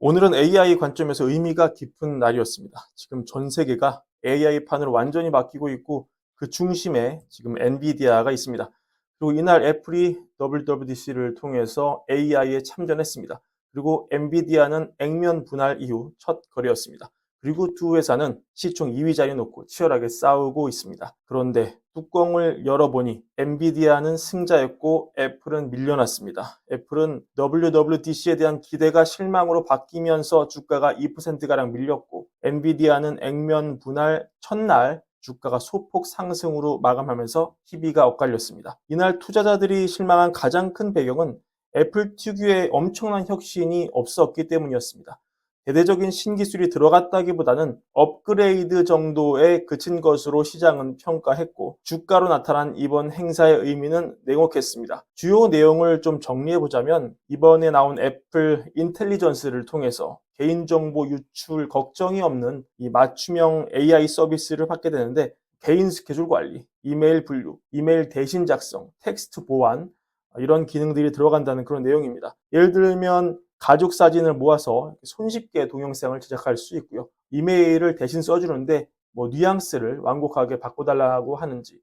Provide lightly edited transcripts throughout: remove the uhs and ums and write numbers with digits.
오늘은 AI 관점에서 의미가 깊은 날이었습니다. 지금 전 세계가 AI판으로 완전히 바뀌고 있고 그 중심에 지금 엔비디아가 있습니다. 그리고 이날 애플이 WWDC를 통해서 AI에 참전했습니다. 그리고 엔비디아는 액면 분할 이후 첫 거래였습니다. 그리고 두 회사는 시총 2위 자리 놓고 치열하게 싸우고 있습니다. 그런데 뚜껑을 열어보니 엔비디아는 승자였고 애플은 밀려났습니다. 애플은 WWDC에 대한 기대가 실망으로 바뀌면서 주가가 2%가량 밀렸고 엔비디아는 액면 분할 첫날 주가가 소폭 상승으로 마감하면서 희비가 엇갈렸습니다. 이날 투자자들이 실망한 가장 큰 배경은 애플 특유의 엄청난 혁신이 없었기 때문이었습니다. 대대적인 신기술이 들어갔다기보다는 업그레이드 정도에 그친 것으로 시장은 평가했고 주가로 나타난 이번 행사의 의미는 냉혹했습니다. 주요 내용을 좀 정리해보자면 이번에 나온 애플 인텔리전스를 통해서 개인정보 유출 걱정이 없는 이 맞춤형 AI 서비스를 받게 되는데 개인 스케줄 관리, 이메일 분류, 이메일 대신 작성, 텍스트 보안 이런 기능들이 들어간다는 그런 내용입니다. 예를 들면 가족 사진을 모아서 손쉽게 동영상을 제작할 수 있고요. 이메일을 대신 써주는데 뉘앙스를 완곡하게 바꿔달라고 하는지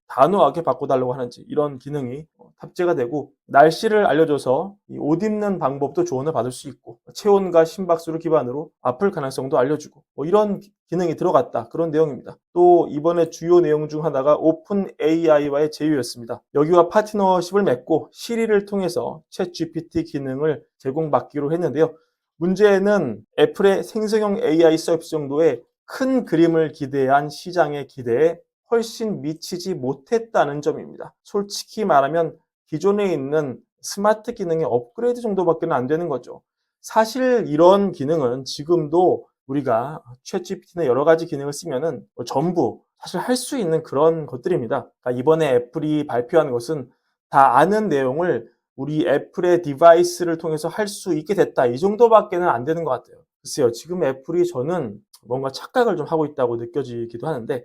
단호하게 바꿔달라고 하는지 이런 기능이 탑재가 되고 날씨를 알려줘서 옷 입는 방법도 조언을 받을 수 있고 체온과 심박수를 기반으로 아플 가능성도 알려주고 이런 기능이 들어갔다 그런 내용입니다. 또 이번에 주요 내용 중 하나가 오픈 AI와의 제휴였습니다. 여기와 파트너십을 맺고 시리를 통해서 챗 GPT 기능을 제공받기로 했는데요. 문제는 애플의 생성형 AI 서비스 정도의 큰 그림을 기대한 시장의 기대에 훨씬 미치지 못했다는 점입니다. 솔직히 말하면 기존에 있는 스마트 기능의 업그레이드 정도밖에 안 되는 거죠. 사실 이런 기능은 지금도 우리가 챗GPT나 여러 가지 기능을 쓰면은 전부 사실 할 수 있는 그런 것들입니다. 그러니까 이번에 애플이 발표한 것은 다 아는 내용을 우리 애플의 디바이스를 통해서 할 수 있게 됐다. 이 정도밖에는 안 되는 것 같아요. 글쎄요, 지금 애플이 저는 뭔가 착각을 좀 하고 있다고 느껴지기도 하는데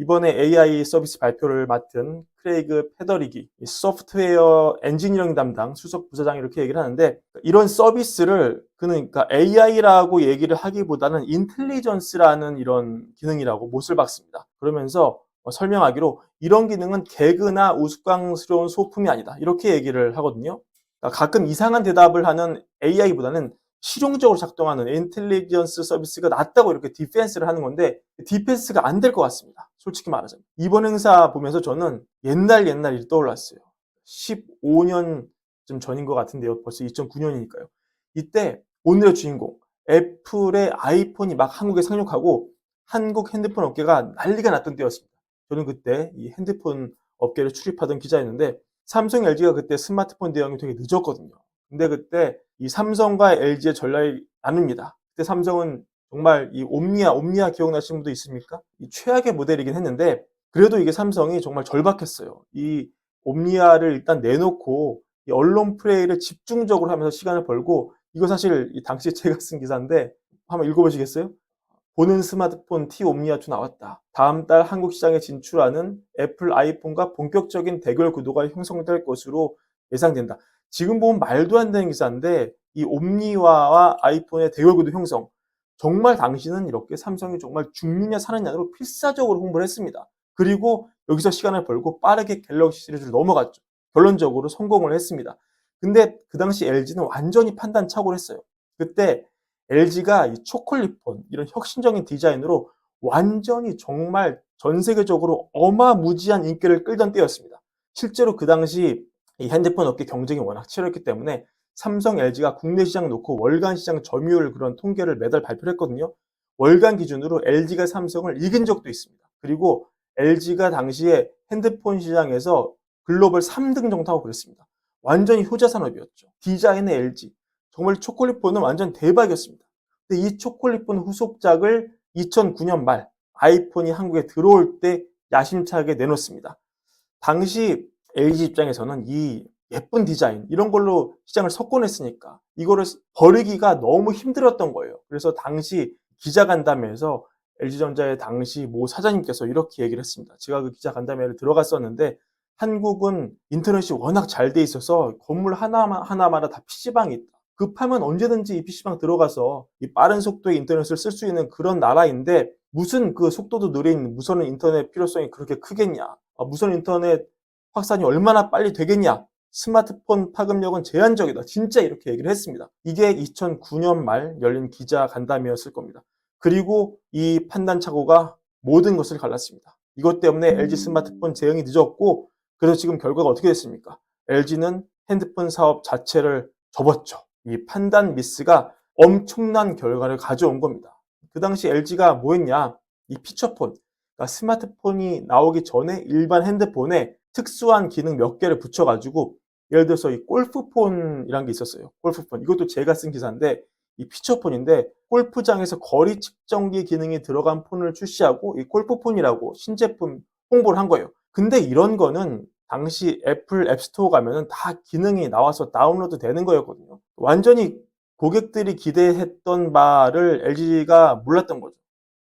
이번에 AI 서비스 발표를 맡은 크레이그 페더리기 소프트웨어 엔지니어링 담당 수석 부사장이 이렇게 얘기를 하는데 이런 서비스를 그러니까 AI라고 얘기를 하기보다는 인텔리전스라는 이런 기능이라고 못을 박습니다. 그러면서 설명하기로 이런 기능은 개그나 우스꽝스러운 소품이 아니다. 이렇게 얘기를 하거든요. 그러니까 가끔 이상한 대답을 하는 AI보다는 실용적으로 작동하는 인텔리전스 서비스가 낫다고 이렇게 디펜스를 하는 건데 디펜스가 안 될 것 같습니다. 솔직히 말하자면. 이번 행사 보면서 저는 옛날 일이 떠올랐어요. 15년쯤 전인 것 같은데요. 벌써 2009년이니까요. 이때 오늘의 주인공 애플의 아이폰이 막 한국에 상륙하고 한국 핸드폰 업계가 난리가 났던 때였습니다. 저는 그때 이 핸드폰 업계를 출입하던 기자였는데 삼성, LG가 그때 스마트폰 대응이 되게 늦었거든요. 근데 그때 이 삼성과 LG의 전략이 나뉩니다. 그때 삼성은 정말 이 옴니아 기억나시는 분도 있습니까? 이 최악의 모델이긴 했는데 그래도 이게 삼성이 정말 절박했어요. 이 옴니아를 일단 내놓고 이 언론 플레이를 집중적으로 하면서 시간을 벌고 이거 사실 이 당시 제가 쓴 기사인데 한번 읽어보시겠어요? 보는 스마트폰 T 옴니아 2 나왔다. 다음 달 한국 시장에 진출하는 애플 아이폰과 본격적인 대결 구도가 형성될 것으로 예상된다. 지금 보면 말도 안 되는 기사인데 이 옴니아와 아이폰의 대결 구도 형성. 정말 당시는 이렇게 삼성이 정말 죽느냐 사느냐로 필사적으로 홍보를 했습니다. 그리고 여기서 시간을 벌고 빠르게 갤럭시 시리즈로 넘어갔죠. 결론적으로 성공을 했습니다. 근데 그 당시 LG는 완전히 판단 착오를 했어요. 그때 LG가 이 초콜릿폰 이런 혁신적인 디자인으로 완전히 정말 전 세계적으로 어마무지한 인기를 끌던 때였습니다. 실제로 그 당시 이 핸드폰 업계 경쟁이 워낙 치열했기 때문에 삼성, LG가 국내 시장 놓고 월간 시장 점유율 그런 통계를 매달 발표를 했거든요. 월간 기준으로 LG가 삼성을 이긴 적도 있습니다. 그리고 LG가 당시에 핸드폰 시장에서 글로벌 3등 정도 하고 그랬습니다. 완전히 효자 산업이었죠. 디자인의 LG. 정말 초콜릿폰은 완전 대박이었습니다. 근데 이 초콜릿폰 후속작을 2009년 말 아이폰이 한국에 들어올 때 야심차게 내놓습니다. 당시 LG 입장에서는 이 예쁜 디자인 이런 걸로 시장을 석권했으니까 이거를 버리기가 너무 힘들었던 거예요. 그래서 당시 기자간담회에서 LG전자의 당시 모 사장님께서 이렇게 얘기를 했습니다. 제가 그 기자간담회를 들어갔었는데 한국은 인터넷이 워낙 잘 돼 있어서 건물 하나마다 다 PC방이 있다. 급하면 언제든지 이 PC방 들어가서 이 빠른 속도의 인터넷을 쓸 수 있는 그런 나라인데 무슨 그 속도도 느린 무선 인터넷 필요성이 그렇게 크겠냐? 무선 인터넷 확산이 얼마나 빨리 되겠냐? 스마트폰 파급력은 제한적이다. 진짜 이렇게 얘기를 했습니다. 이게 2009년 말 열린 기자 간담회였을 겁니다. 그리고 이 판단 착오가 모든 것을 갈랐습니다. 이것 때문에 LG 스마트폰 재응이 늦었고 그래서 지금 결과가 어떻게 됐습니까? LG는 핸드폰 사업 자체를 접었죠. 이 판단 미스가 엄청난 결과를 가져온 겁니다. 그 당시 LG가 뭐 했냐? 이 피처폰, 그러니까 스마트폰이 나오기 전에 일반 핸드폰에 특수한 기능 몇 개를 붙여가지고 예를 들어서 이 골프폰이란 게 있었어요. 골프폰. 이것도 제가 쓴 기사인데 이 피처폰인데 골프장에서 거리 측정기 기능이 들어간 폰을 출시하고 이 골프폰이라고 신제품 홍보를 한 거예요. 근데 이런 거는 당시 애플 앱스토어 가면은 다 기능이 나와서 다운로드 되는 거였거든요. 완전히 고객들이 기대했던 바를 LG가 몰랐던 거죠.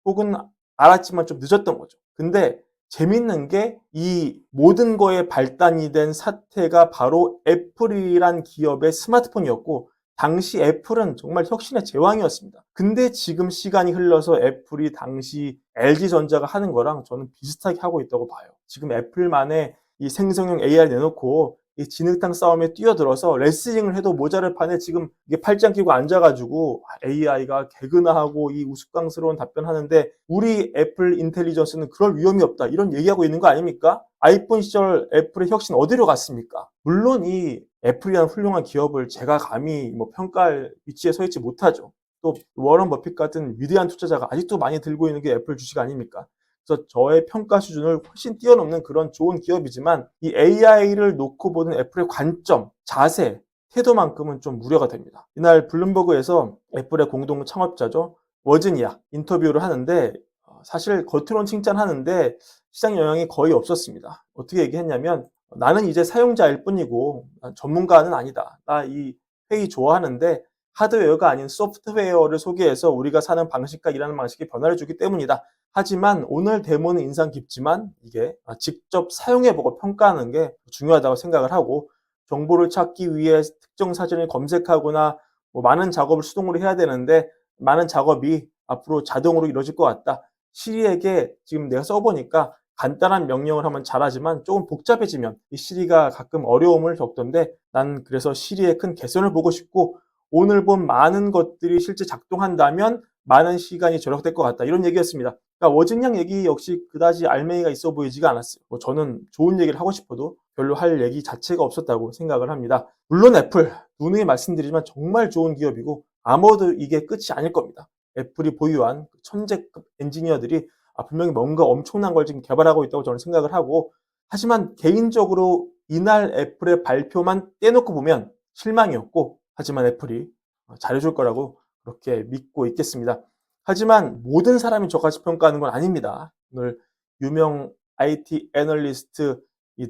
혹은 알았지만 좀 늦었던 거죠. 근데 재밌는 게 이 모든 거에 발단이 된 사태가 바로 애플이란 기업의 스마트폰이었고 당시 애플은 정말 혁신의 제왕이었습니다. 근데 지금 시간이 흘러서 애플이 당시 LG전자가 하는 거랑 저는 비슷하게 하고 있다고 봐요. 지금 애플만의 이 생성형 AI를 내놓고 이 진흙탕 싸움에 뛰어들어서 레슬링을 해도 모자를 판에 지금 이게 팔짱 끼고 앉아가지고 AI가 개그나 하고 이 우스꽝스러운 답변하는데 우리 애플 인텔리전스는 그럴 위험이 없다 이런 얘기하고 있는 거 아닙니까? 아이폰 시절 애플의 혁신 어디로 갔습니까? 물론 이 애플이라는 훌륭한 기업을 제가 감히 뭐 평가할 위치에 서 있지 못하죠. 또 워런 버핏 같은 위대한 투자자가 아직도 많이 들고 있는 게 애플 주식 아닙니까? 그래서 저의 평가 수준을 훨씬 뛰어넘는 그런 좋은 기업이지만 이 AI를 놓고 보는 애플의 관점, 자세, 태도만큼은 좀 우려가 됩니다. 이날 블룸버그에서 애플의 공동 창업자죠. 워즈니아 인터뷰를 하는데 사실 겉으론 칭찬하는데 시장 영향이 거의 없었습니다. 어떻게 얘기했냐면 나는 이제 사용자일 뿐이고 전문가는 아니다. 나 이 회의 좋아하는데 하드웨어가 아닌 소프트웨어를 소개해서 우리가 사는 방식과 일하는 방식이 변화를 주기 때문이다. 하지만 오늘 데모는 인상 깊지만 이게 직접 사용해보고 평가하는 게 중요하다고 생각을 하고 정보를 찾기 위해 특정 사전을 검색하거나 뭐 많은 작업을 수동으로 해야 되는데 많은 작업이 앞으로 자동으로 이루어질 것 같다. 시리에게 지금 내가 써보니까 간단한 명령을 하면 잘하지만 조금 복잡해지면 이 시리가 가끔 어려움을 겪던데 난 그래서 시리의 큰 개선을 보고 싶고 오늘 본 많은 것들이 실제 작동한다면 많은 시간이 절약될 것 같다. 이런 얘기였습니다. 그러니까 워징양 얘기 역시 그다지 알맹이가 있어 보이지가 않았어요. 뭐 저는 좋은 얘기를 하고 싶어도 별로 할 얘기 자체가 없었다고 생각을 합니다. 물론 애플, 누누이 말씀드리지만 정말 좋은 기업이고 아마도 이게 끝이 아닐 겁니다. 애플이 보유한 천재급 엔지니어들이 분명히 뭔가 엄청난 걸 지금 개발하고 있다고 저는 생각을 하고 하지만 개인적으로 이날 애플의 발표만 떼놓고 보면 실망이었고 하지만 애플이 잘해줄 거라고 그렇게 믿고 있겠습니다. 하지만 모든 사람이 저같이 평가하는 건 아닙니다. 오늘 유명 IT 애널리스트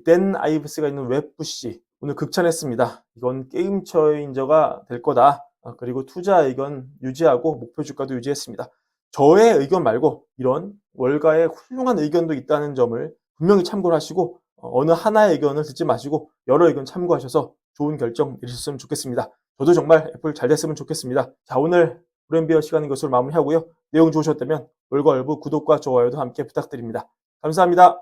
댄 아이브스가 있는 웹부시 오늘 극찬했습니다. 이건 게임 체인저가 될 거다. 그리고 투자 의견 유지하고 목표 주가도 유지했습니다. 저의 의견 말고 이런 월가의 훌륭한 의견도 있다는 점을 분명히 참고를 하시고 어느 하나의 의견을 듣지 마시고 여러 의견 참고하셔서 좋은 결정 내리셨으면 좋겠습니다. 저도 정말 애플 잘 됐으면 좋겠습니다. 자, 오늘 브랜비어 시간인 것으로 마무리하고요. 내용 좋으셨다면 월가월부 구독과 좋아요도 함께 부탁드립니다. 감사합니다.